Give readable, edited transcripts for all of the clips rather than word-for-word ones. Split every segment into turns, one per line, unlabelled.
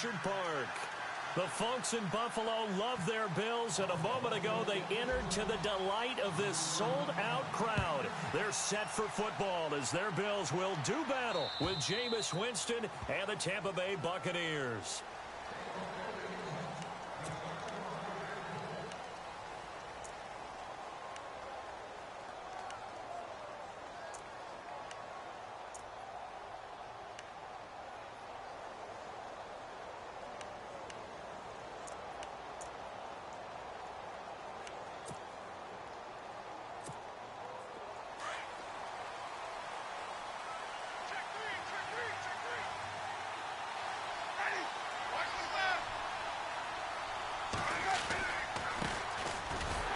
Orchard Park. The folks in Buffalo love their Bills, and a moment ago they entered to the delight of this sold-out crowd. They're set for football as their Bills will do battle with Jameis Winston and the Tampa Bay Buccaneers.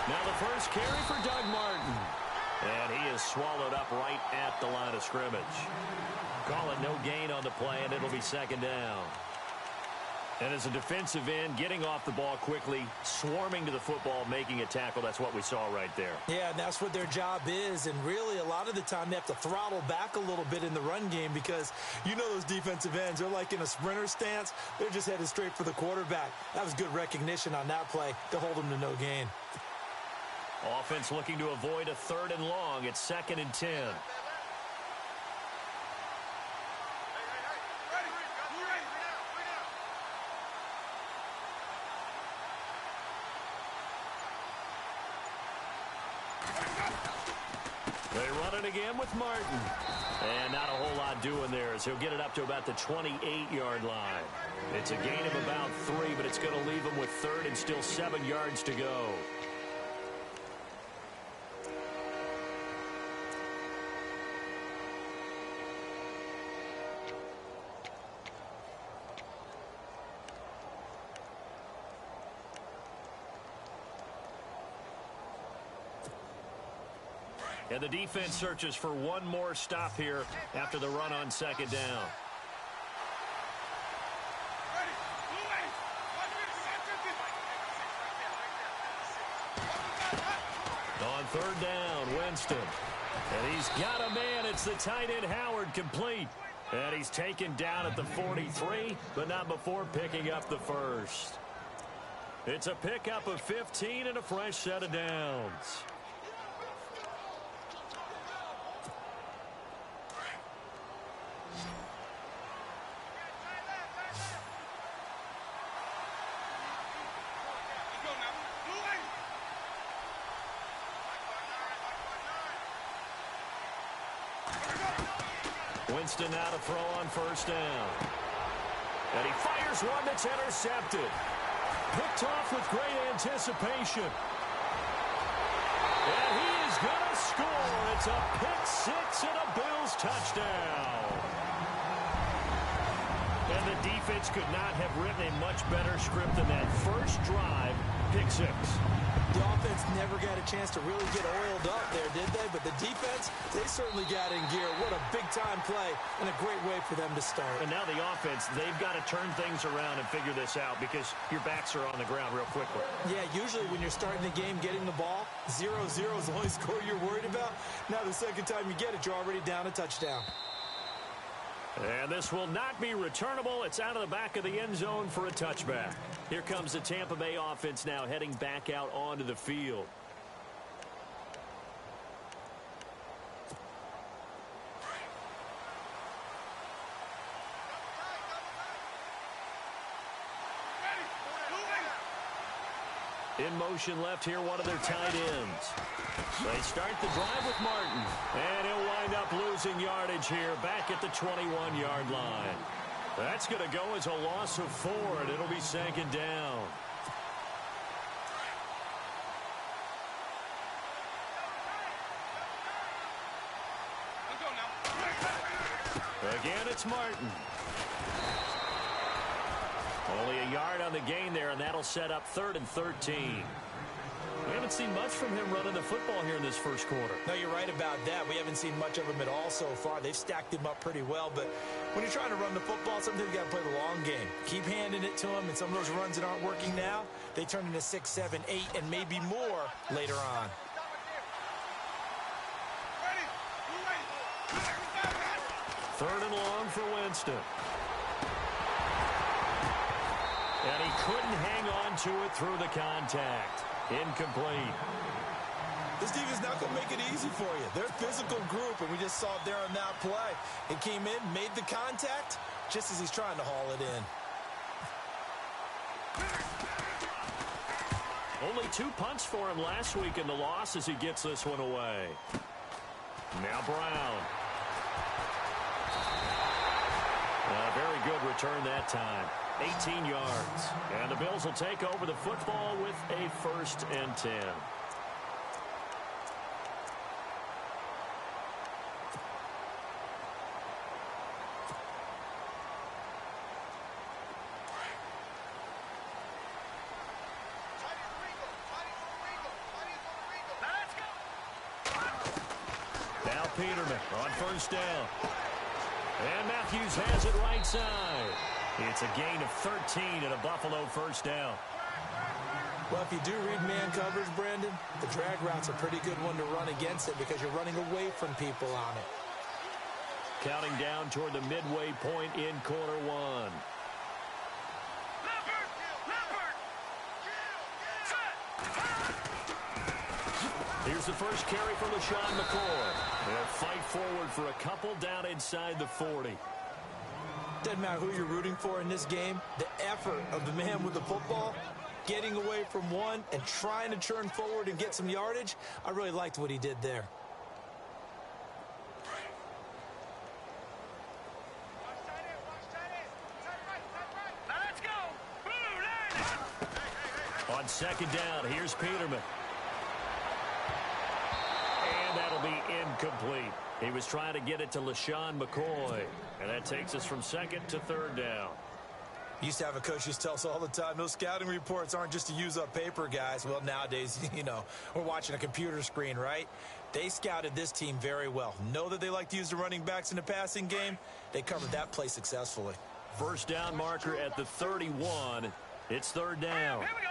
Now the first carry for Doug Martin. And he is swallowed up right at the line of scrimmage. Call it no gain on the play, and it'll be second down. And as a defensive end, getting off the ball quickly, swarming to the football, making a tackle, that's what we saw right there.
Yeah, and that's what their job is. And really, a lot of the time, they have to throttle back a little bit in the run game because you know those defensive ends, they're like in a sprinter stance. They're just headed straight for the quarterback. That was good recognition on that play to hold them to no gain.
Offense looking to avoid a 3rd and long. It's 2nd and 10. They run it again with Martin. And not a whole lot doing there as he'll get it up to about the 28-yard line. It's a gain of about 3, but it's going to leave him with 3rd and still 7 yards to go. And the defense searches for one more stop here after the run on 2nd down. On 3rd down, Winston. And he's got a man. It's the tight end, Howard, complete. And he's taken down at the 43, but not before picking up the first. It's a pickup of 15 and a fresh set of downs. Winston now to throw on 1st down. And he fires one that's intercepted. Picked off with great anticipation. And he is going to score. It's a pick-6 and a Bills touchdown. And the defense could not have written a much better script than that first drive, pick-6.
The offense never got a chance to really get oiled up there, did they? But the defense, they certainly got in gear. What a big-time play and a great way for them to start. And
now the offense, they've got to turn things around and figure this out because your backs are on the ground real quickly.
Yeah, usually when you're starting the game, getting the ball, 0-0 is the only score you're worried about. Now the second time you get it, you're already down a touchdown.
And this will not be returnable. It's out of the back of the end zone for a touchback. Here comes the Tampa Bay offense now heading back out onto the field. In motion left here, one of their tight ends. They start the drive with Martin. And he'll wind up losing yardage here back at the 21-yard line. That's going to go as a loss of 4, and it'll be 2nd down. Again, it's Martin. Only a yard on the gain there, and that'll set up 3rd and 13. We haven't seen much from him running the football here in this first quarter.
No, you're right about that. We haven't seen much of him at all so far. They've stacked him up pretty well, but when you're trying to run the football, sometimes you got to play the long game. Keep handing it to him, and some of those runs that aren't working now, they turn into 6, 7, 8, and maybe more later on.
Third and long for Winston. And he couldn't hang on to it through the contact. Incomplete.
This defense is not going to make it easy for you. They're a physical group, and we just saw it there on that play. It came in, made the contact, just as he's trying to haul it in.
Only 2 punts for him last week in the loss as he gets this one away. Now Brown. A very good return that time. 18 yards. And the Bills will take over the football with a 1st and 10. Now Peterman on 1st down. And Matthews has it right side. It's a gain of 13 and a Buffalo 1st down.
Well, if you do read man coverage, Brandon, the drag route's a pretty good one to run against it because you're running away from people on it.
Counting down toward the midway point in quarter 1. Here's the first carry for LaShawn McCoy. They'll fight forward for a couple down inside the 40.
Doesn't matter who you're rooting for in this game. The effort of the man with the football, getting away from one and trying to turn forward and get some yardage, I really liked what he did there.
On 2nd down, here's Peterman. And that'll be incomplete. He was trying to get it to LaShawn McCoy. And that takes us from 2nd to 3rd down.
Used to have a coach who tells us all the time, those scouting reports aren't just to use up paper, guys. Well, nowadays, you know, we're watching a computer screen, right? They scouted this team very well. Know that they like to use the running backs in the passing game. They covered that play successfully.
1st down marker at the 31. It's 3rd down.
Here we go.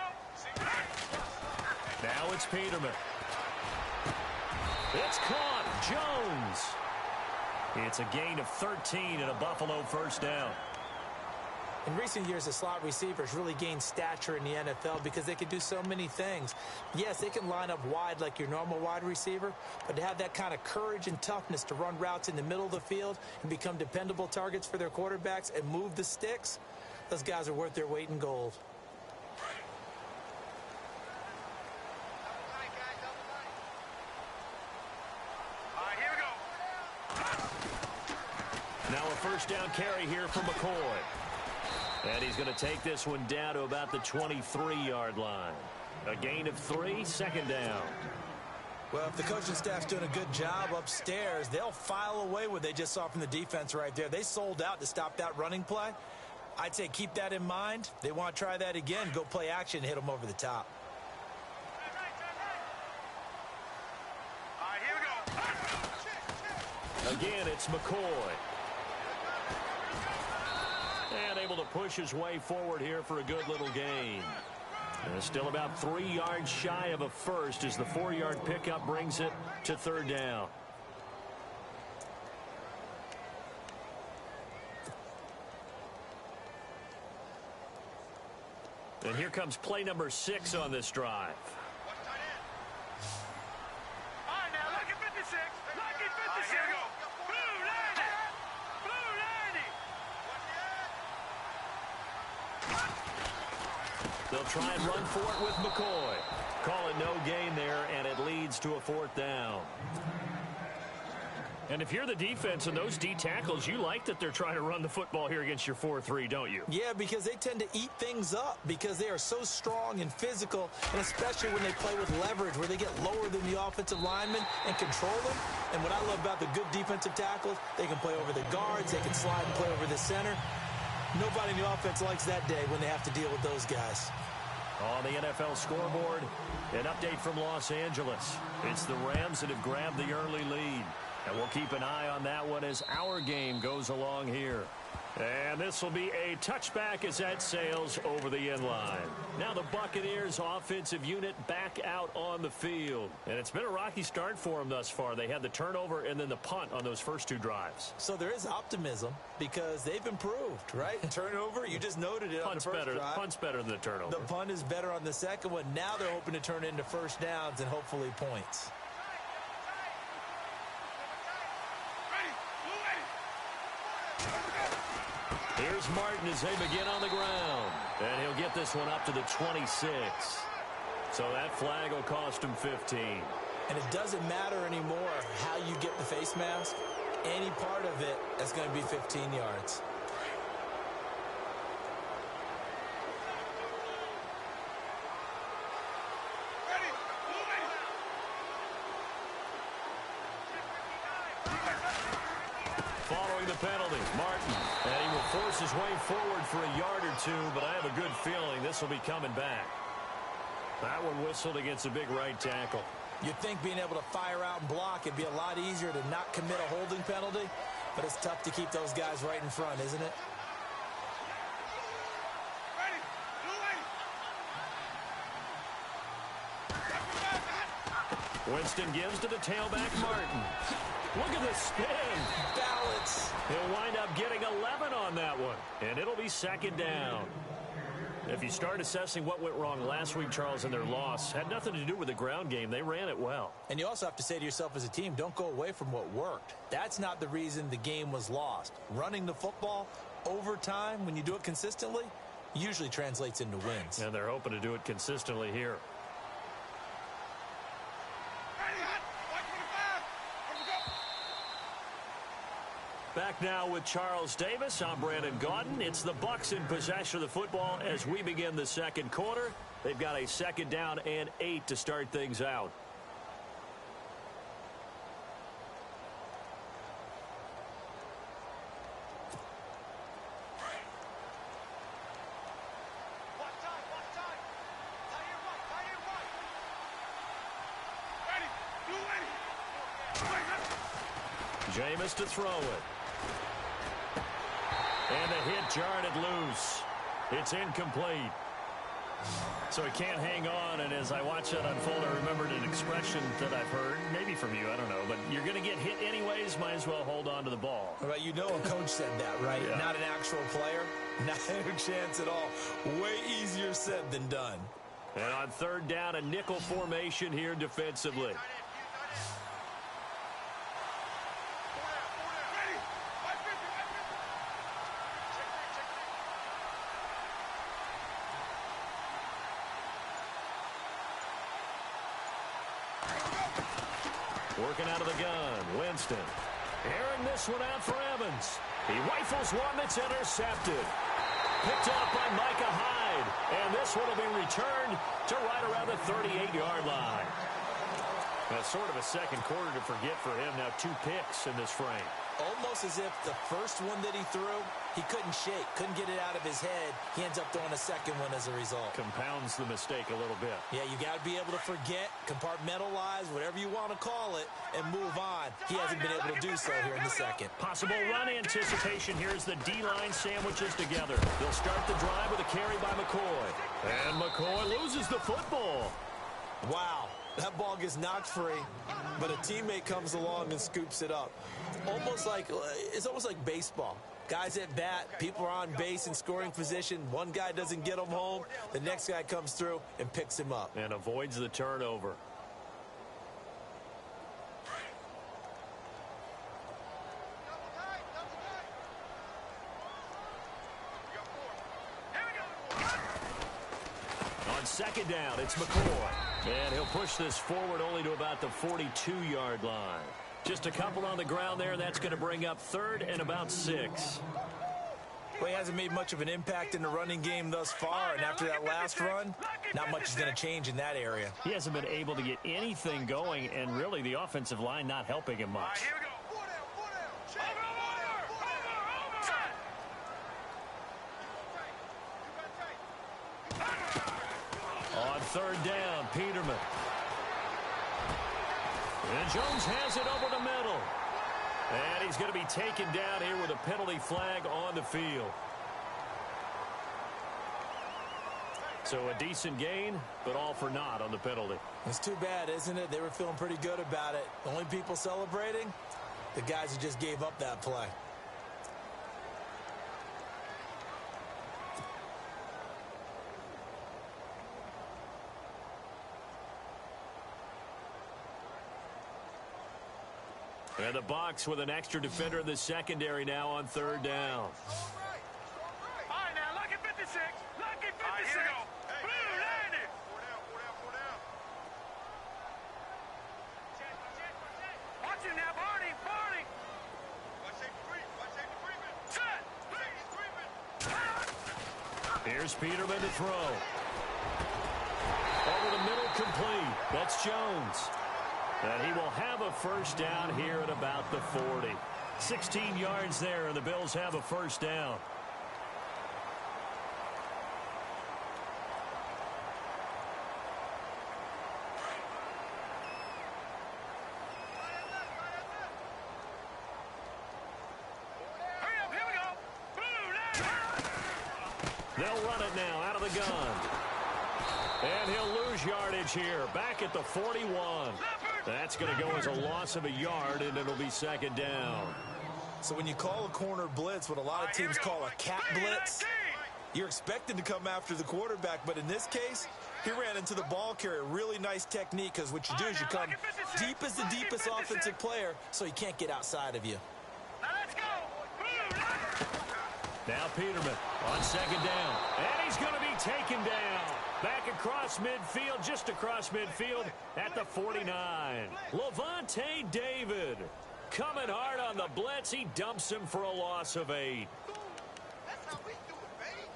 Now it's Peterman. It's caught. Jones. It's a gain of 13 and a Buffalo 1st down.
In recent years, the slot receivers really gained stature in the NFL because they can do so many things. Yes, they can line up wide like your normal wide receiver, but to have that kind of courage and toughness to run routes in the middle of the field and become dependable targets for their quarterbacks and move the sticks, those guys are worth their weight in gold.
Now a 1st down carry here for McCoy. And he's going to take this one down to about the 23-yard line. A gain of 3, 2nd down.
Well, if the coaching staff's doing a good job upstairs, they'll file away what they just saw from the defense right there. They sold out to stop that running play. I'd say keep that in mind. They want to try that again, go play action and hit them over the top.
All right, here we go.
Again, it's McCoy. And able to push his way forward here for a good little gain. And still about 3 yards shy of a first as the 4-yard pickup brings it to 3rd down. And here comes play number 6 on this drive.
All right, now look at 56. Look at 56. Right, here we go. Blue 90. Blue 90.
They'll try and run for it with McCoy. Call it no gain there, and it leads to a 4th down. And if you're the defense and those D tackles, you like that they're trying to run the football here against your 4-3, don't you?
Yeah, because they tend to eat things up because they are so strong and physical, and especially when they play with leverage where they get lower than the offensive linemen and control them. And what I love about the good defensive tackles, they can play over the guards, they can slide and play over the center. Nobody in the offense likes that day when they have to deal with those guys.
On the NFL scoreboard, an update from Los Angeles. It's the Rams that have grabbed the early lead. And we'll keep an eye on that one as our game goes along here. And this will be a touchback as that sails over the end line. Now the Buccaneers offensive unit back out on the field. And it's been a rocky start for them thus far. They had the turnover and then the punt on those first two drives.
So there is optimism because they've improved, right? Turnover, you just noted it on the first drive.
Punt's better than the turnover.
The punt is better on the second one. Now they're hoping to turn it into first downs and hopefully points.
Here's Martin as they begin on the ground. And he'll get this one up to the 26. So that flag will cost him 15.
And it doesn't matter anymore how you get the face mask. Any part of it, that's going to be 15 yards.
Following the penalty, Martin. And he will force his way forward for a yard or two, but I have a good feeling this will be coming back. That one whistled against a big right tackle.
You'd think being able to fire out and block, it'd be a lot easier to not commit a holding penalty, but it's tough to keep those guys right in front, isn't it?
Winston gives to the tailback, Martin. Look at the spin.
Balance.
He'll wind up getting 11 on that one, and it'll be second down. If you start assessing what went wrong last week, Charles, in their loss, had nothing to do with the ground game. They ran it well.
And you also have to say to yourself as a team, don't go away from what worked. That's not the reason the game was lost. Running the football over time, when you do it consistently, usually translates into wins.
And they're hoping to do it consistently here. Back now with Charles Davis. I'm Brandon Gaudin. It's the Bucs in possession of the football as we begin the second quarter. They've got a second down and 8 to start things out. Jameis to throw it. And the hit jarred it loose. It's incomplete. So he can't hang on, and as I watch that unfold, I remembered an expression that I've heard, maybe from you, I don't know, but you're going to get hit anyways, might as well hold on to the ball.
Right, you know a coach said that, right?
Yeah.
Not an actual player. Not a chance at all. Way easier said than done.
And on third down, a nickel formation here defensively. Working out of the gun, Winston. Airing this one out for Evans. He rifles one that's intercepted. Picked off by Micah Hyde. And this one will be returned to right around the 38-yard line. That's sort of a second quarter to forget for him. Now 2 picks in this frame.
Almost as if the first one that he threw, he couldn't shake, couldn't get it out of his head. He ends up throwing a second one as a result.
Compounds the mistake a little bit.
Yeah, you got to be able to forget, compartmentalize, whatever you want to call it, and move on. He hasn't been able to do so here in the second.
Possible run anticipation. Here's the D-line sandwiches together. They'll start the drive with a carry by McCoy. And McCoy loses the football.
Wow, that ball gets knocked free, but a teammate comes along and scoops it up. It's almost like baseball. Guys at bat, people are on base in scoring position. One guy doesn't get him home. The next guy comes through and picks him up.
And avoids the turnover. On second down, it's McCoy. And he'll push this forward only to about the 42-yard line. Just a couple on the ground there. That's going to bring up third and about 6.
Well, he hasn't made much of an impact in the running game thus far, and after that last run, not much is going to change in that area.
He hasn't been able to get anything going, and really the offensive line not helping him much.
Here we go.
On third down, Peterman. And Jones has it over the middle. And he's going to be taken down here with a penalty flag on the field. So a decent gain, but all for naught on the penalty.
It's too bad, isn't it? They were feeling pretty good about it. The only people celebrating, the guys who just gave up that play.
And the box with an extra defender in the secondary now on third down.
All right, now, lucky 56. Lucky 56. All right, here we go. Blue, landed. Four down. Watch him now, Barney. Watch safety creeping. Set. Safety's creeping.
Here's Peterman to throw. Over the middle, complete. That's Jones. And he will have a first down here at about the 40. 16 yards there, and the Bills have a first down.
Hurry up, here we go. Blue, landed.
They'll run it now out of the gun. And he'll lose yardage here, back at the 41. That's going to go as a loss of a yard, and it'll be second down.
So when you call a corner blitz, what a lot of teams call a cat blitz, you're expected to come after the quarterback. But in this case, he ran into the ball carrier. Really nice technique, because what you do is you come deep as the deepest offensive player, so he can't get outside of you.
Now let's go. Blue,
Now Peterman on second down. And he's going to be taken down. Back across midfield, just across midfield at the 49. Levante David coming hard on the blitz. He dumps him for a loss of 8.
That's how we do it, baby.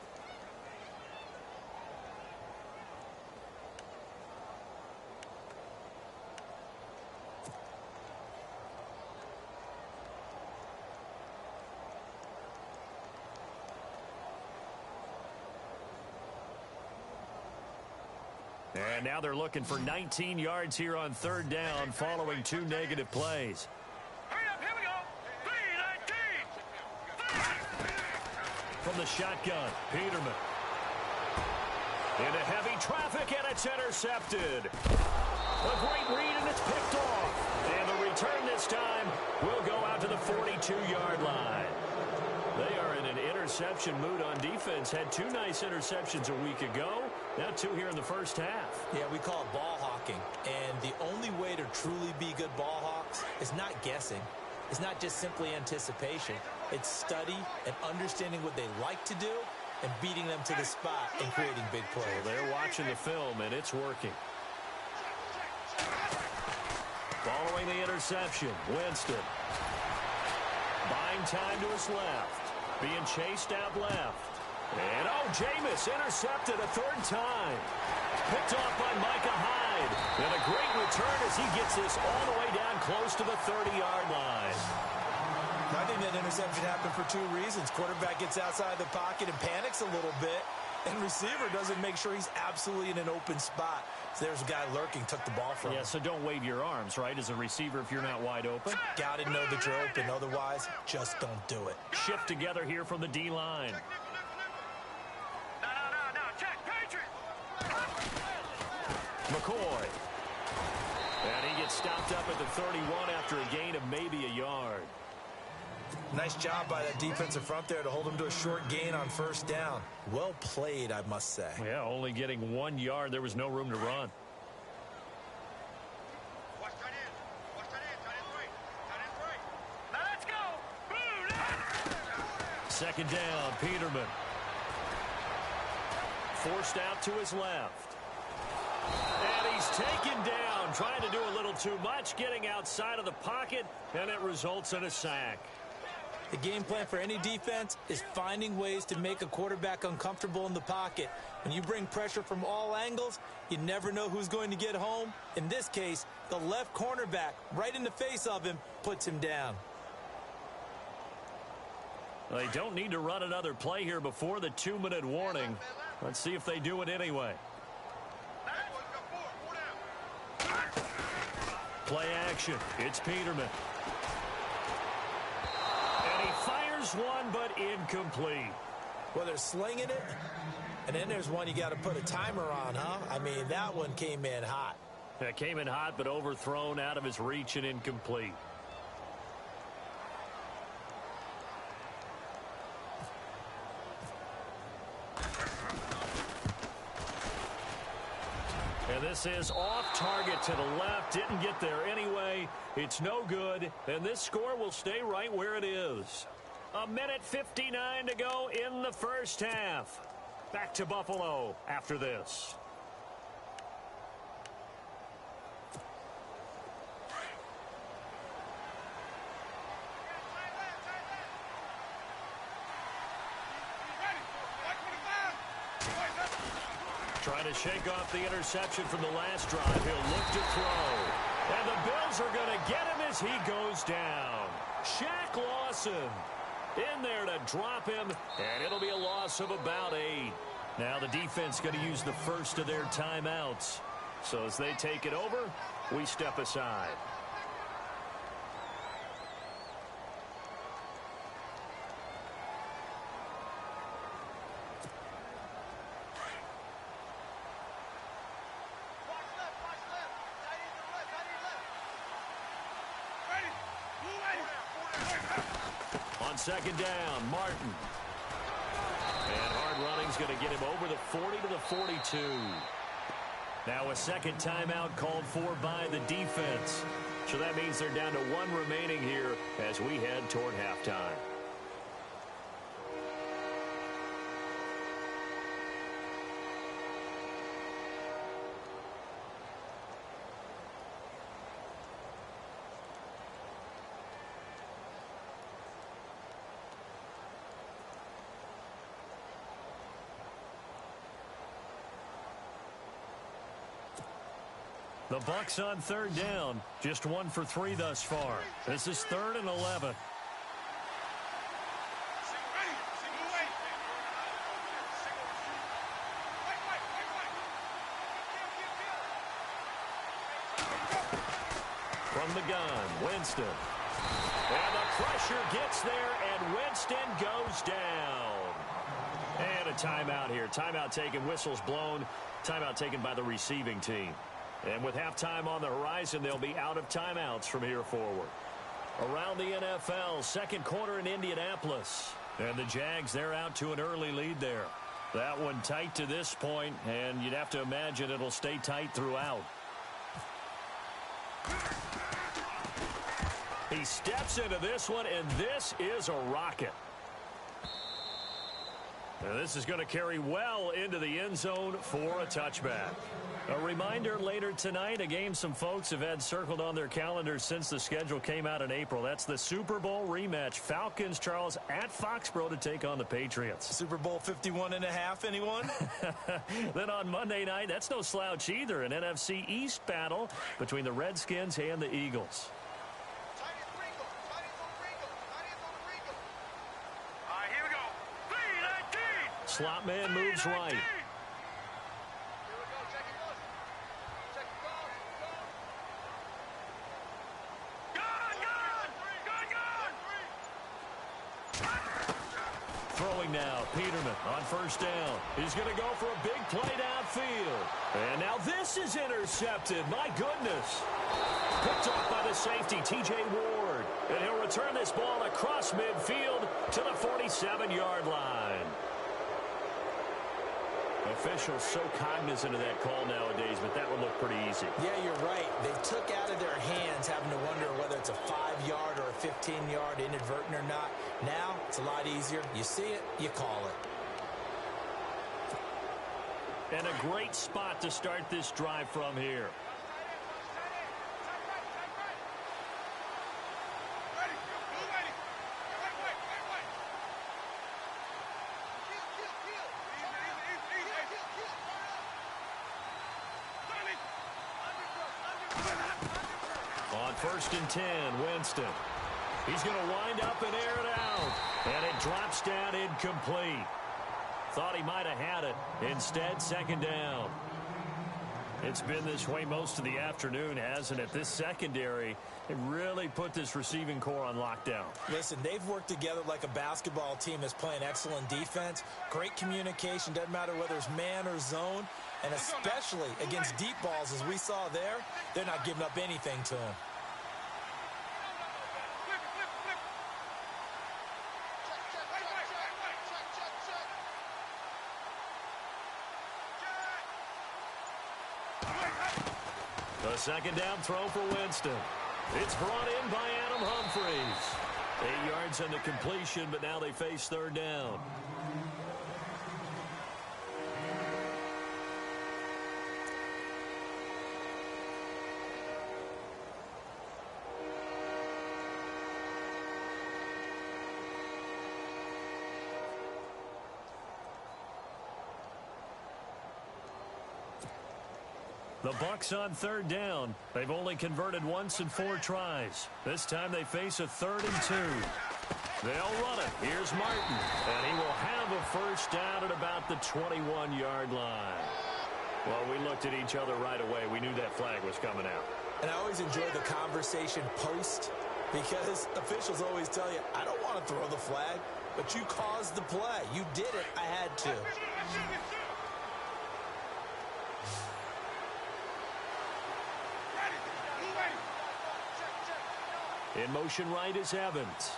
And now they're looking for 19 yards here on third down following 2 negative plays.
Hurry up, here we go. 3-19.
From the shotgun, Peterman. Into heavy traffic, and it's intercepted. A great read, and it's picked off. And the return this time will go out to the 42-yard line. They are in an interception mood on defense. Had 2 nice interceptions a week ago. Now 2 here in the first half.
Yeah, we call it ball hawking. And the only way to truly be good ball hawks is not guessing. It's not just simply anticipation. It's study and understanding what they like to do and beating them to the spot and creating big plays.
Well, they're watching the film, and it's working. Following the interception, Winston. Buying time to his left. Being chased out left. And, Jameis intercepted a 3rd time. Picked off by Micah Hyde. And a great return as he gets this all the way down close to the 30-yard line.
I think that interception happened for 2 reasons. Quarterback gets outside the pocket and panics a little bit. And receiver doesn't make sure he's absolutely in an open spot. So there's a guy lurking, took the ball from him.
Yeah, so don't wave your arms, right, as a receiver if you're not wide open.
Got to know that you're open. Otherwise, just don't do it.
Shift together here from the D-line.
No. Check, Patriot.
McCoy. And he gets stopped up at the 31 after a gain of maybe a yard.
Nice job by that defensive front there to hold him to a short gain on first down. Well played, I must say.
Yeah, only getting 1 yard. There was no room to run.
Watch tight end. Tight end's right. Now let's go. Blue,
Second down, Peterman. Forced out to his left. And he's taken down, trying to do a little too much, getting outside of the pocket, and it results in a sack.
The game plan for any defense is finding ways to make a quarterback uncomfortable in the pocket. When you bring pressure from all angles, you never know who's going to get home. In this case, the left cornerback, right in the face of him, puts him down.
They don't need to run another play here before the 2-minute warning. Let's see if they do it anyway. Play action. It's Peterman. Fires one, but incomplete.
Well, they're slinging it, and then there's one you got to put a timer on, huh? I mean, that one came in hot.
That came in hot, but overthrown, out of his reach and incomplete. And this is off target to the left. Didn't get there anyway. It's no good. And this score will stay right where it is. 1:59 to go in the first half. Back to Buffalo after this. Trying to shake off the interception from the last drive. He'll look to throw. And the Bills are going to get him as he goes down. Shaq Lawson in there to drop him, and it'll be a loss of about 8. Now the defense going to use the first of their timeouts. So as they take it over, we step aside. Second down, Martin. And hard running's going to get him over the 40 to the 42. Now a second timeout called for by the defense. So that means they're down to 1 remaining here as we head toward halftime. The Bucs on third down. Just 1 for 3 thus far. This is 3rd and 11. From the gun, Winston. And the pressure gets there, and Winston goes down. And a timeout here. Timeout taken, whistles blown. Timeout taken by the receiving team. And with halftime on the horizon, they'll be out of timeouts from here forward. Around the NFL, second quarter in Indianapolis. And the Jags, they're out to an early lead there. That one tight to this point, and you'd have to imagine it'll stay tight throughout. He steps into this one, and this is a rocket. And this is going to carry well into the end zone for a touchback. A reminder later tonight, a game some folks have had circled on their calendars since the schedule came out in April. That's the Super Bowl rematch. Falcons, Charles, at Foxborough to take on the Patriots.
Super Bowl 51.5, anyone?
Then on Monday night, that's no slouch either. An NFC East battle between the Redskins and the Eagles.
Here we go. 3-19.
Slot man moves right. Throwing now, Peterman on first down. He's going to go for a big play downfield. And now this is intercepted. My goodness. Picked off by the safety, T.J. Ward. And he'll return this ball across midfield to the 47-yard line. Officials so cognizant of that call nowadays, but that would look pretty easy.
Yeah, you're right. They took out of their hands having to wonder whether it's a 5-yard or a 15-yard inadvertent or not. Now, it's a lot easier. You see it, you call it.
And a great spot to start this drive from here. On 1st and 10, Winston. He's going to wind up and air it out. And it drops down incomplete. Thought he might have had it. Instead, second down. It's been this way most of the afternoon, hasn't it? This secondary, it really put this receiving core on lockdown.
Listen, they've worked together like a basketball team that's playing excellent defense. Great communication, doesn't matter whether it's man or zone. And especially against deep balls, as we saw there, they're not giving up anything to them.
The second down throw for Winston. It's brought in by Adam Humphries. 8 yards on the completion, but now they face third down. The Bucs on third down. They've only converted once in 4 tries. This time they face a 3rd and 2. They'll run it. Here's Martin. And he will have a first down at about the 21-yard line. Well, we looked at each other right away. We knew that flag was coming out.
And I always enjoy the conversation post, because officials always tell you, I don't want to throw the flag, but you caused the play. You did it. I had to.
In motion right is Evans.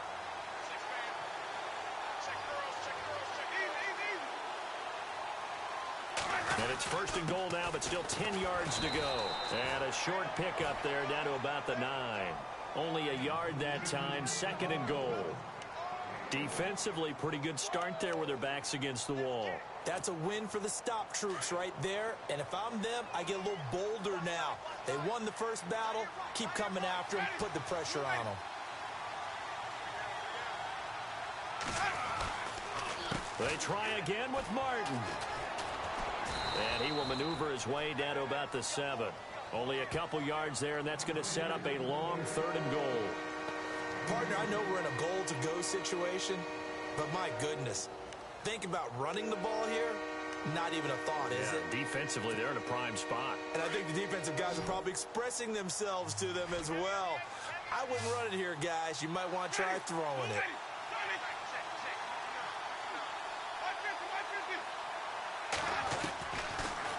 And it's 1st and goal now, but still 10 yards to go. And a short pickup there down to about the 9. Only a yard that time, 2nd and goal. Defensively, pretty good start there with their backs against the wall.
That's a win for the stop troops right there. And if I'm them, I get a little bolder now. They won the first battle. Keep coming after them. Put the pressure on them.
They try again with Martin. And he will maneuver his way down to about the 7. Only a couple yards there, and that's going to set up a long 3rd and goal.
Partner, I know we're in a goal-to-go situation, but my goodness. Think about running the ball here. Not even a thought, is it?
Defensively, they're in a prime spot.
And I think the defensive guys are probably expressing themselves to them as well. I wouldn't run it here, guys. You might want to try throwing it.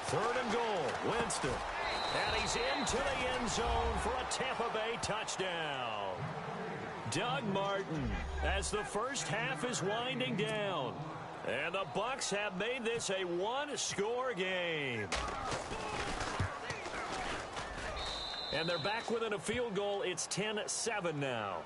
Third and goal, Winston. And he's into the end zone for a Tampa Bay touchdown. Doug Martin, as the first half is winding down. And the Bucs have made this a 1-score game. And they're back within a field goal. It's 10-7 now.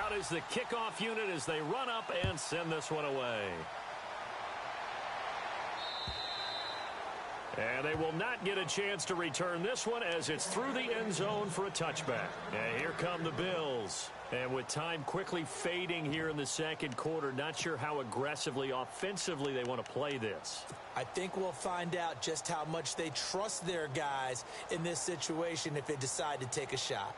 Out is the kickoff unit as they run up and send this one away. And they will not get a chance to return this one as it's through the end zone for a touchback. And here come the Bills. And with time quickly fading here in the second quarter, not sure how aggressively, offensively they want to play this.
I think we'll find out just how much they trust their guys in this situation if they decide to take a shot.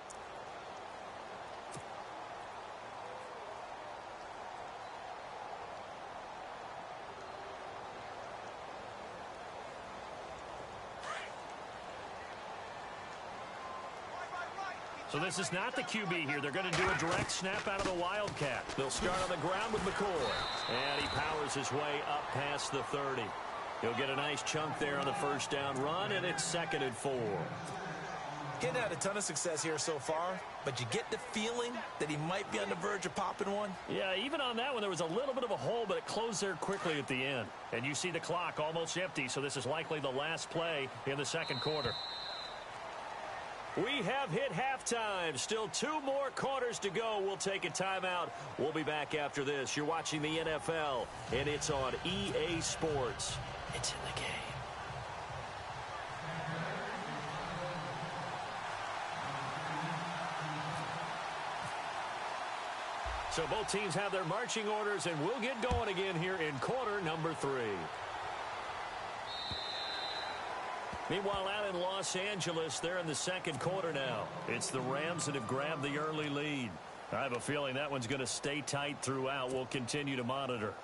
So this is not the QB here. They're going to do a direct snap out of the Wildcat. They'll start on the ground with McCoy. And he powers his way up past the 30. He'll get a nice chunk there on the first down run, and it's 2nd and 4.
Getting had a ton of success here so far, but you get the feeling that he might be on the verge of popping one.
Yeah, even on that one, there was a little bit of a hole, but it closed there quickly at the end. And you see the clock almost empty, so this is likely the last play in the second quarter. We have hit halftime. Still 2 more quarters to go. We'll take a timeout. We'll be back after this. You're watching the NFL, and it's on EA Sports. It's in the game. So both teams have their marching orders, and we'll get going again here in quarter number 3. Meanwhile, out in Los Angeles, they're in the second quarter now. It's the Rams that have grabbed the early lead. I have a feeling that one's going to stay tight throughout. We'll continue to monitor.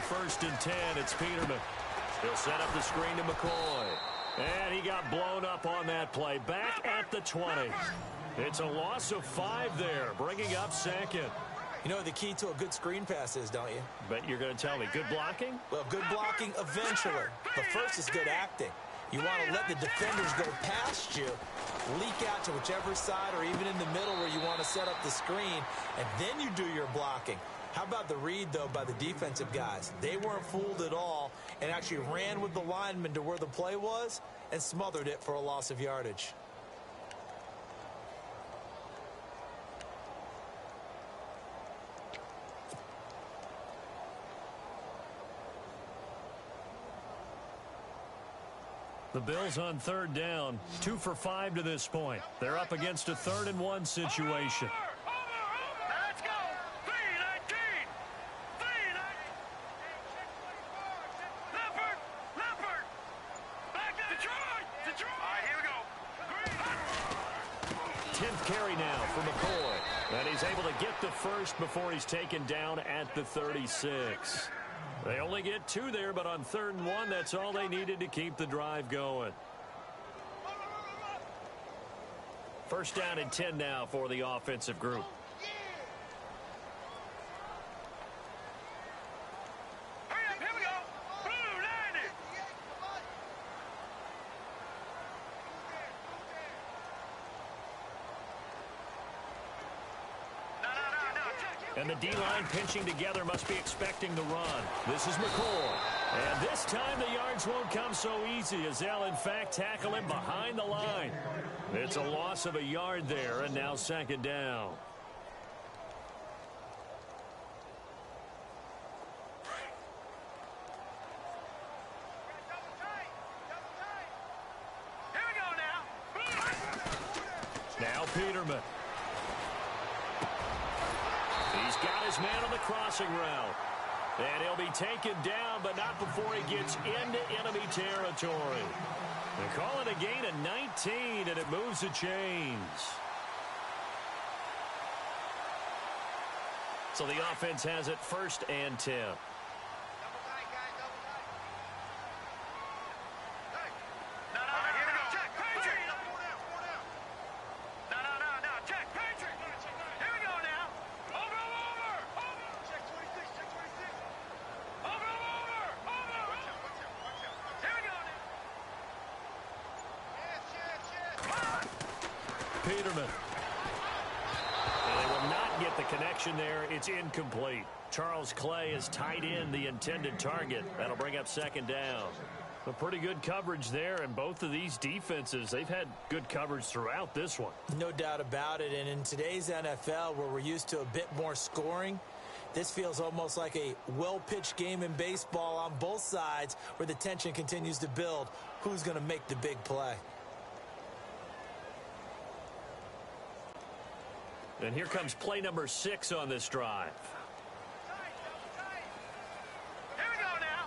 First and 10, it's Peterman. He'll set up the screen to McCoy. And he got blown up on that play. Back at the 20. It's a loss of 5 there, bringing up second.
You know the key to a good screen pass is, don't you?
Bet you're going to tell me. Good blocking?
Well, good blocking eventually. But first is good acting. You want to let the defenders go past you, leak out to whichever side or even in the middle where you want to set up the screen, and then you do your blocking. How about the read, though, by the defensive guys? They weren't fooled at all and actually ran with the lineman to where the play was and smothered it for a loss of yardage.
The Bills on third down, 2 for 5 to this point. They're up against a 3rd and 1 situation. Carry now for McCoy. And he's able to get the first before he's taken down at the 36. They only get 2 there, but on 3rd and 1, that's all they needed to keep the drive going. First down and 10 now for the offensive group. And the D-line pinching together must be expecting the run. This is McCoy. And this time the yards won't come so easy as they'll, in fact, tackle him behind the line. It's a loss of a yard there, and now second down. Now Peterman. He's got his man on the crossing route. And he'll be taken down, but not before he gets into enemy territory. They call it a gain of 19, and it moves the chains. So the offense has it 1st and 10. Peterman. And they will not get the connection there. It's incomplete. Charles Clay has tied in the intended target. That'll bring up second down. A pretty good coverage there, and both of these defenses, they've had good coverage throughout this one.
No doubt about it, and in today's NFL, where we're used to a bit more scoring, this feels almost like a well-pitched game in baseball on both sides where the tension continues to build. Who's going to make the big play?
And here comes play number 6 on this drive.
Here we go now.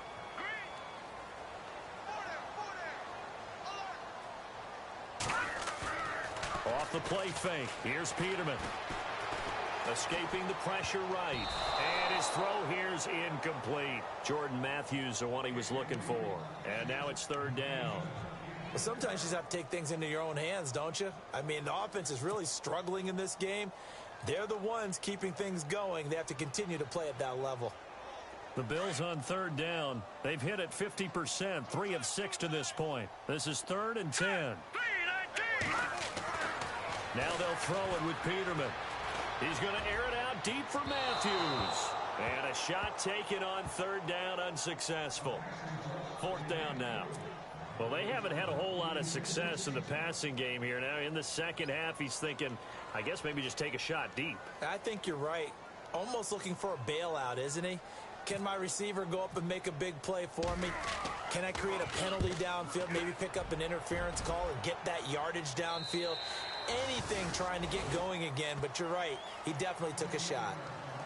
Off the play fake. Here's Peterman. Escaping the pressure right. And his throw here's incomplete. Jordan Matthews, the one he was looking for. And now it's 3rd down.
Well, sometimes you just have to take things into your own hands, don't you? I mean, the offense is really struggling in this game. They're the ones keeping things going. They have to continue to play at that level.
The Bills on 3rd down. They've hit it 50%, 3 of 6 to this point. This is 3rd and 10. Now they'll throw it with Peterman. He's going to air it out deep for Matthews. And a shot taken on 3rd down, unsuccessful. 4th down now. Well, they haven't had a whole lot of success in the passing game here. Now, in the second half, he's thinking, I guess maybe just take a shot deep.
I think you're right. Almost looking for a bailout, isn't he? Can my receiver go up and make a big play for me? Can I create a penalty downfield, maybe pick up an interference call and get that yardage downfield? Anything trying to get going again, but you're right. He definitely took a shot.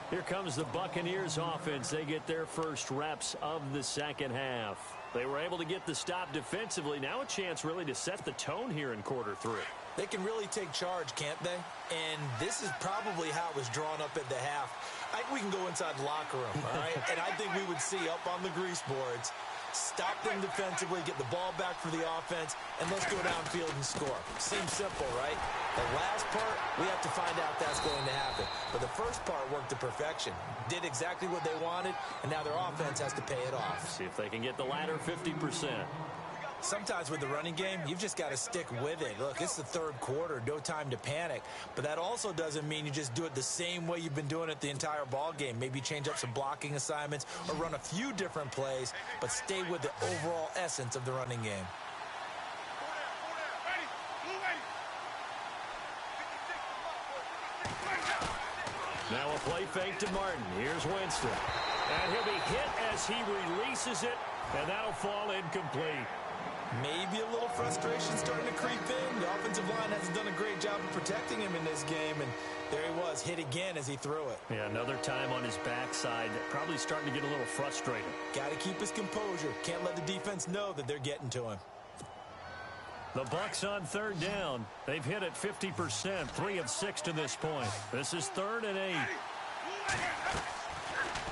Here comes the Buccaneers offense. They get their first reps of the second half. They were able to get the stop defensively. Now a chance really to set the tone here in quarter 3.
They can really take charge, can't they? And this is probably how it was drawn up at the half. I think we can go inside the locker room, all right? And I think we would see up on the grease boards, stop them defensively, get the ball back for the offense, and let's go downfield and score. Seems simple, right? The last part, we have to find out that's going to happen. But the first part worked to perfection. Did exactly what they wanted, and now their offense has to pay it off.
See if they can get the latter 50%.
Sometimes with the running game, you've just got to stick with it. Look, it's the third quarter, no time to panic. But that also doesn't mean you just do it the same way you've been doing it the entire ball game. Maybe change up some blocking assignments or run a few different plays, but stay with the overall essence of the running game.
Now a play fake to Martin. Here's Winston. And he'll be hit as he releases it, and that'll fall incomplete.
Maybe a little frustration starting to creep in. The offensive line hasn't done a great job of protecting him in this game, and there he was, hit again as he threw it.
Yeah, another time on his backside, probably starting to get a little frustrated.
Got to keep his composure. Can't let the defense know that they're getting to him.
The Bucs on third down. They've hit it 50%, 3 of 6 to this point. This is 3rd and 8.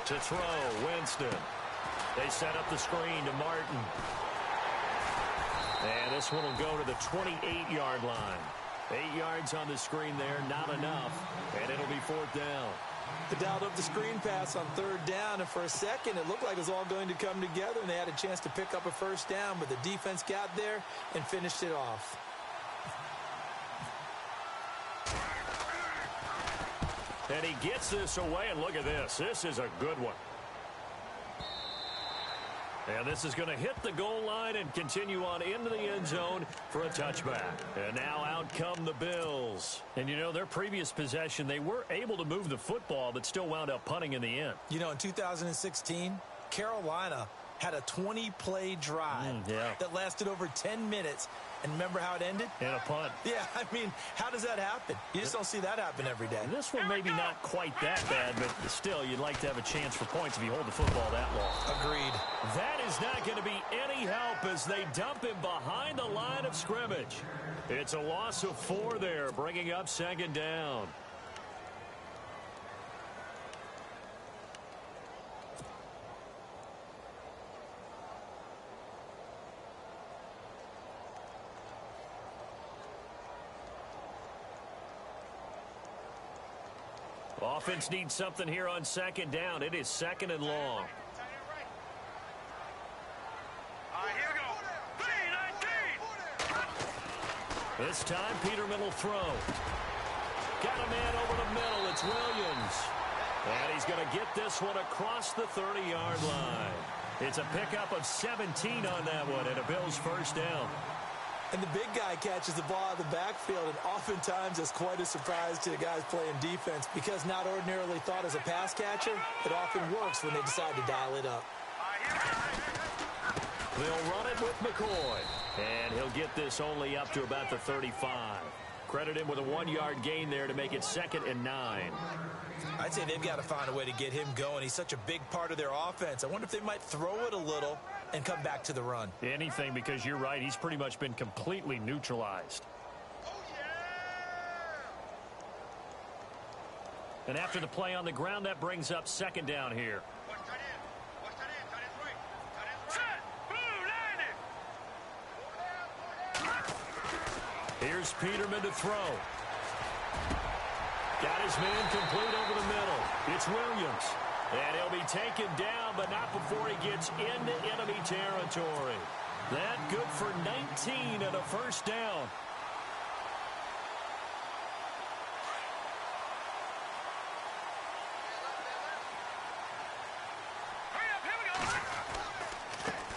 To throw, Winston. They set up the screen to Martin. And this one will go to the 28-yard line. 8 yards on the screen there, not enough. And it'll be 4th down.
They dialed up the screen pass on 3rd down, and for a second it looked like it was all going to come together, and they had a chance to pick up a 1st down, but the defense got there and finished it off.
And he gets this away, and look at this. This is a good one. And this is going to hit the goal line and continue on into the end zone for a touchback. And now out come the Bills. And, you know, their previous possession, they were able to move the football, but still wound up punting in the end.
You know, in 2016, Carolina had a 20-play drive that lasted over 10 minutes. And remember how it ended?
In a punt.
Yeah, I mean, how does that happen? You just don't see that happen every day.
And this one maybe not quite that bad, but still, you'd like to have a chance for points if you hold the football that long.
Agreed.
That is not going to be any help as they dump him behind the line of scrimmage. It's a loss of 4 there, bringing up 2nd down. Offense needs something here on 2nd down. It is 2nd and long.
Here we go. 3-19.
This time, Peterman will throw. Got a man over the middle. It's Williams. And he's going to get this one across the 30-yard line. It's a pickup of 17 on that one, and a Bills 1st down.
And the big guy catches the ball out of the backfield, and oftentimes it's quite a surprise to the guys playing defense because not ordinarily thought as a pass catcher, it often works when they decide to dial it up.
They'll run it with McCoy, and he'll get this only up to about the 35. Credit him with a 1-yard gain there to make it 2nd and 9.
I'd say they've got to find a way to get him going. He's such a big part of their offense. I wonder if they might throw it a little and come back to the run.
Anything, because you're right. He's pretty much been completely neutralized. And after the play on the ground, that brings up 2nd down here. Here's Peterman to throw. Got his man complete over the middle. It's Williams. And he'll be taken down, but not before he gets into enemy territory. That good for 19 and a 1st down.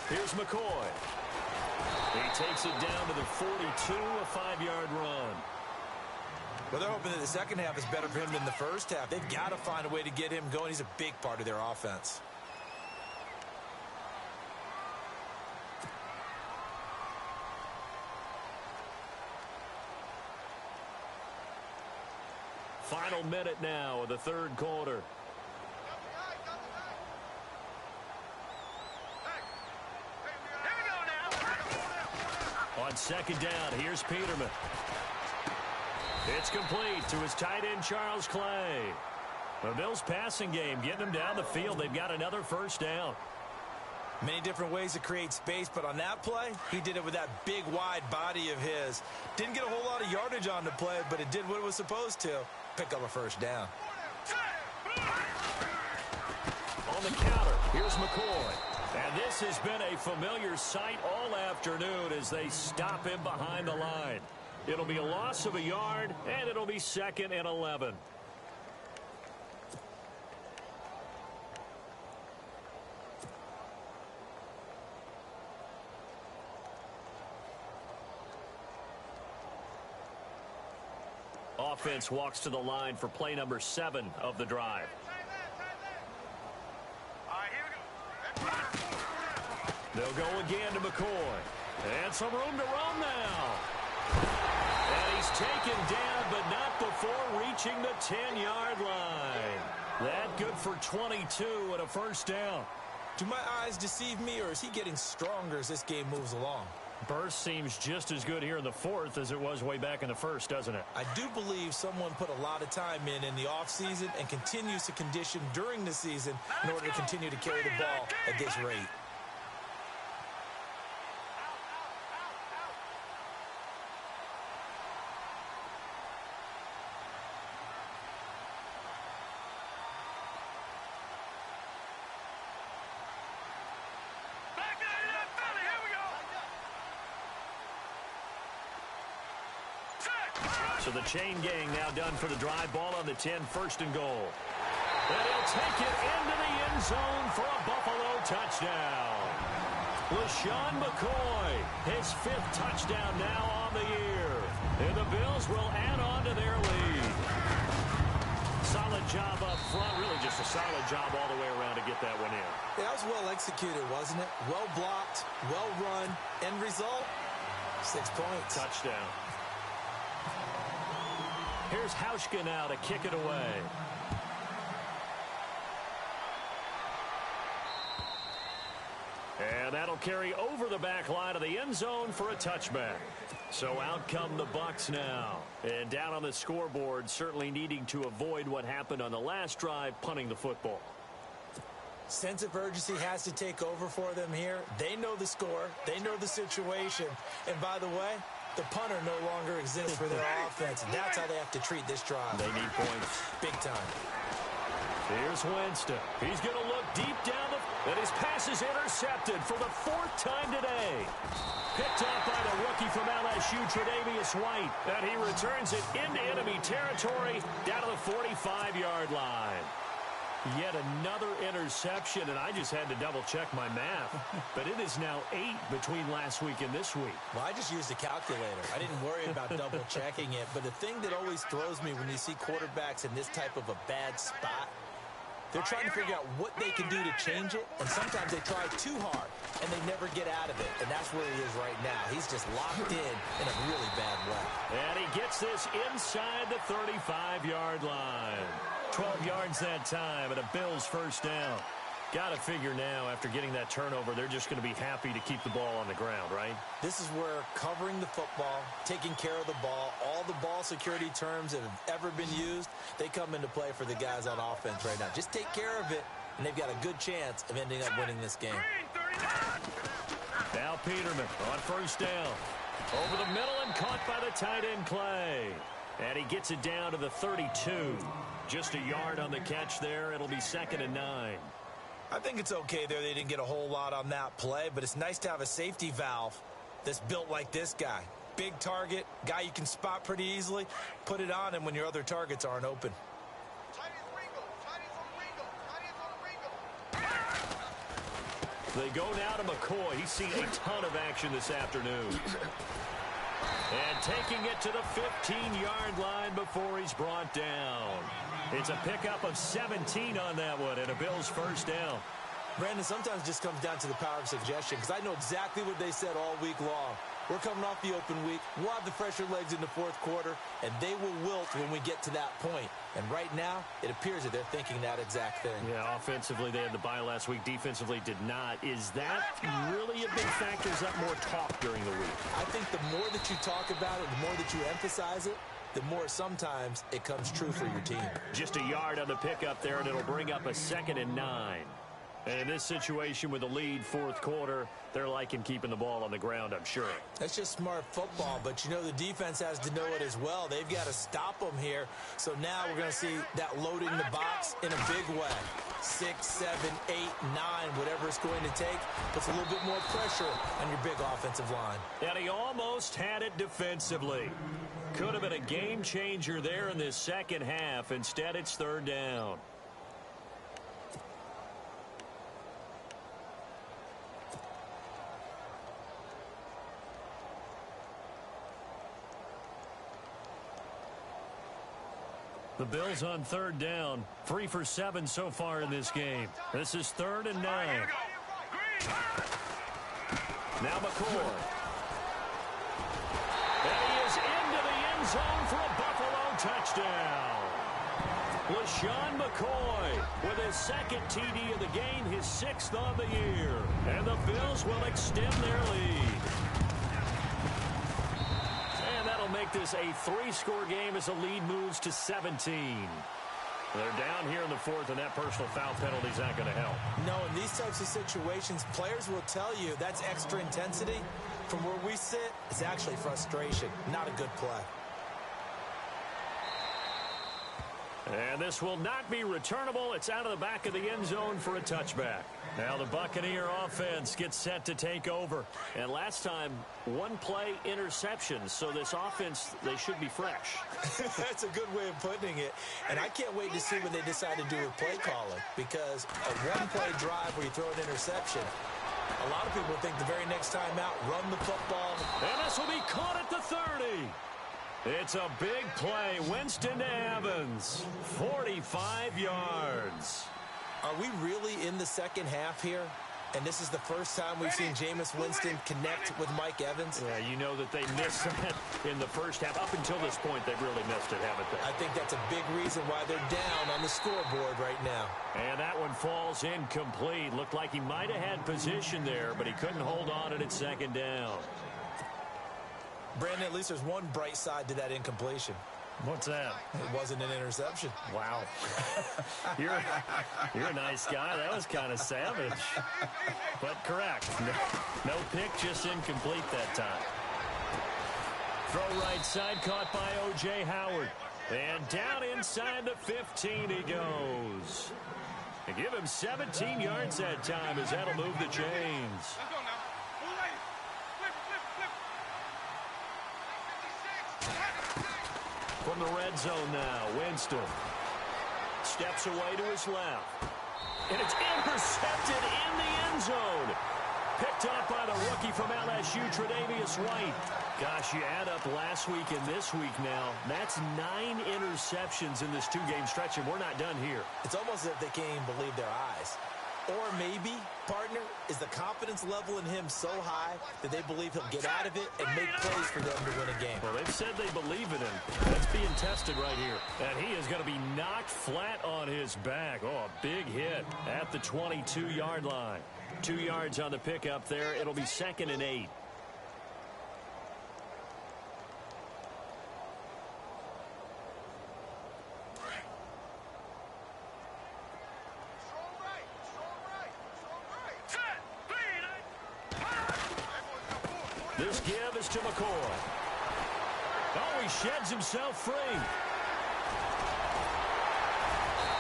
Here's McCoy. He takes it down to the 42, a 5-yard run.
Well, they're hoping that the second half is better for him than the first half. They've got to find a way to get him going. He's a big part of their offense.
Final minute now of the third quarter. On second down, here's Peterman. It's complete to his tight end, Charles Clay. The Bills' passing game getting them down the field. They've got another first down.
Many different ways to create space, but on that play, he did it with that big, wide body of his. Didn't get a whole lot of yardage on the play, but it did what it was supposed to. Pick up a first down.
On the counter, here's McCoy. And this has been a familiar sight all afternoon as they stop him behind the line. It'll be a loss of a yard, and it'll be 2nd and 11. Offense walks to the line for play number 7 of the drive. They'll go again to McCoy. And some room to roam now. And he's taken down, but not before reaching the 10-yard line. That good for 22 and a first down.
Do my eyes deceive me, or is he getting stronger as this game moves along?
Burst seems just as good here in the fourth as it was way back in the first, doesn't it?
I do believe someone put a lot of time in the offseason and continues to condition during the season in order to continue to carry the ball at this rate.
So the chain gang now done for the drive. Ball on the 10, 1st and goal. And he'll take it into the end zone for a Buffalo touchdown. LaShawn McCoy, his 5th touchdown now on the year. And the Bills will add on to their lead. Solid job up front. Really just a solid job all the way around to get that one in.
Yeah, that was well executed, wasn't it? Well blocked, well run. End result, 6 points.
Touchdown. Here's Hauschka now to kick it away. And that'll carry over the back line of the end zone for a touchback. So out come the Bucs now. And down on the scoreboard, certainly needing to avoid what happened on the last drive, punting the football.
Sense of urgency has to take over for them here. They know the score. They know the situation. And by the way, the punter no longer exists for their offense, and that's how they have to treat this drive.
They need points.
Big time.
Here's Winston. He's going to look deep down and his pass is intercepted for the 4th time today. Picked up by the rookie from LSU, Tre'Davious White. And he returns it into enemy territory down to the 45-yard line. Yet another interception, and I just had to double-check my math. But it is now 8 between last week and this week.
Well, I just used a calculator. I didn't worry about double-checking it. But the thing that always throws me when you see quarterbacks in this type of a bad spot, they're trying to figure out what they can do to change it, and sometimes they try too hard, and they never get out of it. And that's where he is right now. He's just locked in a really bad way.
And he gets this inside the 35-yard line. 12 yards that time, and a Bills first down. Got to figure now, after getting that turnover, they're just going to be happy to keep the ball on the ground, right?
This is where covering the football, taking care of the ball, all the ball security terms that have ever been used, they come into play for the guys on offense right now. Just take care of it, and they've got a good chance of ending up winning this game.
Now Peterman on first down. Over the middle and caught by the tight end Clay. And he gets it down to the 32. Just a yard on the catch there. It'll be 2nd and 9.
I think it's okay there. They didn't get a whole lot on that play, but it's nice to have a safety valve that's built like this guy. Big target, guy you can spot pretty easily. Put it on him when your other targets aren't open.
They go now to McCoy. He's seen a ton of action this afternoon. And taking it to the 15-yard line before he's brought down. It's a pickup of 17 on that one and a Bills first down.
Brandon, sometimes it just comes down to the power of suggestion because I know exactly what they said all week long. We're coming off the open week. We'll have the fresher legs in the fourth quarter, and they will wilt when we get to that point. And right now, it appears that they're thinking that exact thing.
Yeah, offensively, they had the bye last week. Defensively, did not. Is that really a big factor? Is that more talk during the week?
I think the more that you talk about it, the more that you emphasize it, the more sometimes it comes true for your team.
Just a yard on the pickup there, and it'll bring up a 2nd and 9. And in this situation with the lead fourth quarter, they're liking keeping the ball on the ground, I'm sure.
That's just smart football, but you know the defense has to know it as well. They've got to stop them here. So now we're going to see that loading the box in a big way. 6, 7, 8, 9, whatever it's going to take, puts a little bit more pressure on your big offensive line.
And he almost had it defensively. Could have been a game changer there in this second half. Instead, it's 3rd down. The Bills on 3rd down. 3 for 7 so far in this game. This is 3rd and 9. Now McCoy. And he is into the end zone for a Buffalo touchdown. LaShawn McCoy with his 2nd TD of the game, his 6th on the year. And the Bills will extend their lead. Make this a 3-score game as the lead moves to 17. They're down here in the 4th, and that personal foul penalty is not going to help.
No, in these types of situations, players will tell you that's extra intensity. From where we sit, it's actually frustration, not a good play.
And this will not be returnable. It's out of the back of the end zone for a touchback. Now the Buccaneer offense gets set to take over. And last time, 1-play interception. So this offense, they should be fresh.
That's a good way of putting it. And I can't wait to see what they decide to do with play calling. Because a 1-play drive where you throw an interception, a lot of people think the very next time out, run the football.
And this will be caught at the 30. It's a big play. Winston to Evans. 45 yards.
Are we really in the second half here? And this is the first time we've seen Jameis Winston connect with Mike Evans?
Yeah, you know that they missed that in the first half. Up until this point, they've really missed it, haven't they?
I think that's a big reason why they're down on the scoreboard right now.
And that one falls incomplete. Looked like he might have had position there, but he couldn't hold on at 2nd down.
Brandon, at least there's one bright side to that incompletion.
What's that?
It wasn't an interception.
Wow. You're a nice guy. That was kind of savage. But correct. No pick, just incomplete that time. Throw right side, caught by O.J. Howard. And down inside the 15 he goes. They give him 17 yards that time as that'll move the chains. From the red zone now, Winston steps away to his left. And it's intercepted in the end zone. Picked up by the rookie from LSU, Tre'Davious White. Gosh, you add up last week and this week now. That's 9 interceptions in this 2-game stretch, and we're not done here.
It's almost as if they can't even believe their eyes. Or maybe, partner, is the confidence level in him so high that they believe he'll get out of it and make plays for them to win a game.
Well, they've said they believe in him. That's being tested right here. And he is going to be knocked flat on his back. Oh, a big hit at the 22-yard line. 2 yards on the pickup there. It'll be 2nd and 8. This give is to McCoy. Oh, he sheds himself free.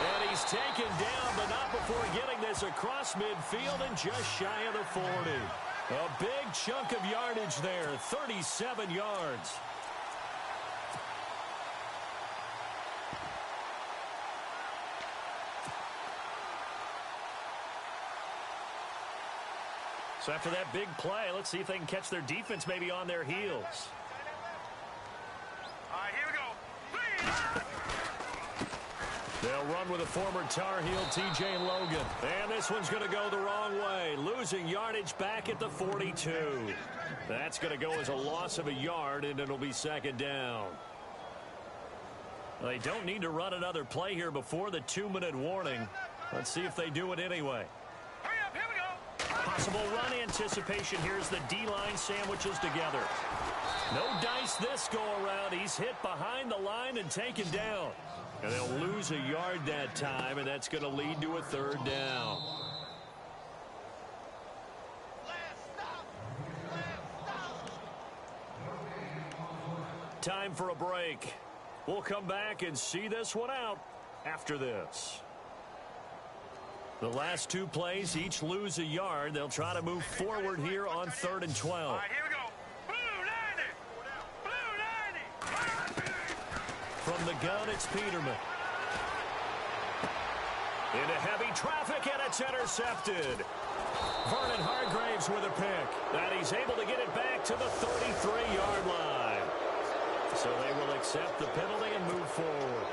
And he's taken down, but not before getting this across midfield and just shy of the 40. A big chunk of yardage there, 37 yards. So after that big play, let's see if they can catch their defense maybe on their heels.
All right, here we go.
They'll run with a former Tar Heel, T.J. Logan. And this one's going to go the wrong way, losing yardage back at the 42. That's going to go as a loss of a yard, and it'll be second down. They don't need to run another play here before the 2-minute warning. Let's see if they do it anyway.
Hurry up, here we go.
Possible run anticipation. Here's the D-line sandwiches together. No dice this go-around. He's hit behind the line and taken down. And they'll lose a yard that time, and that's going to lead to a third down. Time for a break. We'll come back and see this one out after this. The last two plays each lose a yard. They'll try to move forward here on 3rd and 12.
All right, here we go. Blue 90. Blue 90.
From the gun, it's Peterman. Into heavy traffic, and it's intercepted. Vernon Hargraves with a pick. And he's able to get it back to the 33-yard line. So they will accept the penalty and move forward.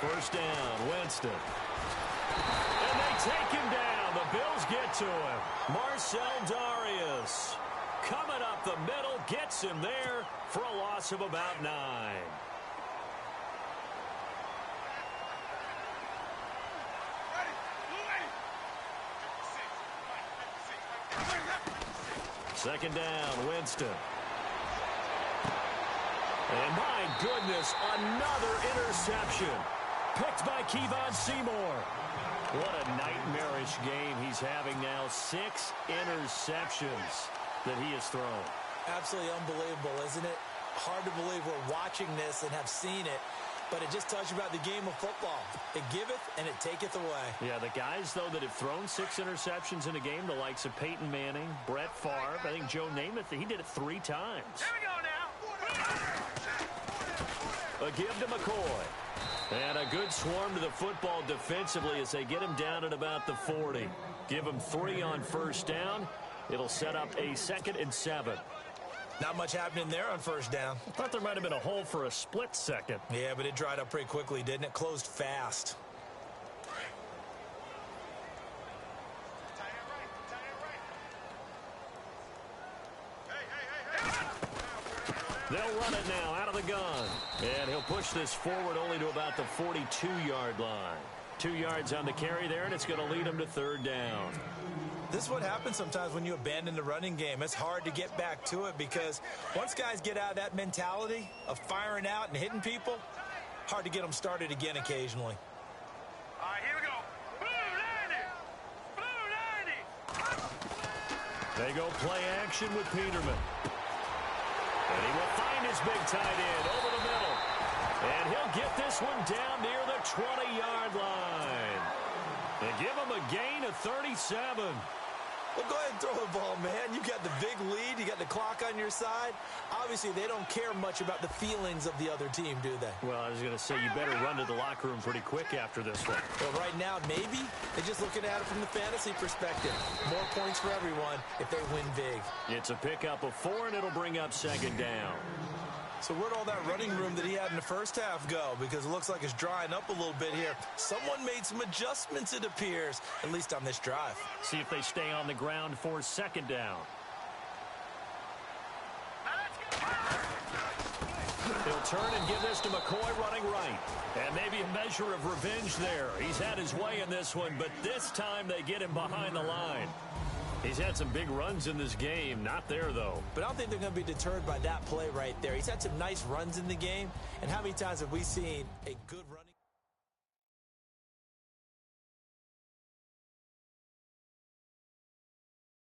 First down, Winston. And they take him down. The Bills get to him. Marcel Darius coming up the middle, gets him there for a loss of about 9. Second down, Winston. And my goodness, another interception. Picked by Kevon Seymour. What a nightmarish game he's having now. 6 interceptions that he has thrown.
Absolutely unbelievable, isn't it? Hard to believe we're watching this and have seen it, but it just tells you about the game of football. It giveth and it taketh away. Yeah,
the guys, though, that have thrown 6 interceptions in a game, the likes of Peyton Manning, Brett Favre, I think Joe Namath, he did it 3 times.
Here we go now.
A give to McCoy. And a good swarm to the football defensively as they get him down at about the 40. Give him 3 on first down. It'll set up a 2nd and 7.
Not much happening there on first down.
I thought there might have been a hole for a split second.
Yeah, but it dried up pretty quickly, didn't it? Closed fast.
They'll run it now out of the gun. And he'll push this forward only to about the 42-yard line. 2 yards on the carry there, and it's going to lead him to 3rd down.
This is what happens sometimes when you abandon the running game. It's hard to get back to it because once guys get out of that mentality of firing out and hitting people, hard to get them started again occasionally.
All right, here we go. Blue 90. Blue 90.
They go play action with Peterman. And he will find his big tight end over the middle. And he'll get this one down near the 20-yard line. And give him a gain of 37.
Well, go ahead and throw the ball, man. You got the big lead. You got the clock on your side. Obviously, they don't care much about the feelings of the other team, do they?
Well, I was going to say you better run to the locker room pretty quick after this one.
Well, right now, maybe they're just looking at it from the fantasy perspective. More points for everyone if they win big.
It's a pickup of 4, and it'll bring up 2nd down.
So where'd all that running room that he had in the first half go? Because it looks like it's drying up a little bit here. Someone made some adjustments, it appears, at least on this drive.
See if they stay on the ground for 2nd down. He'll turn and give this to McCoy running right. And maybe a measure of revenge there. He's had his way in this one, but this time they get him behind the line. He's had some big runs in this game. Not there, though.
But I don't think they're going to be deterred by that play right there. He's had some nice runs in the game. And how many times have we seen a good running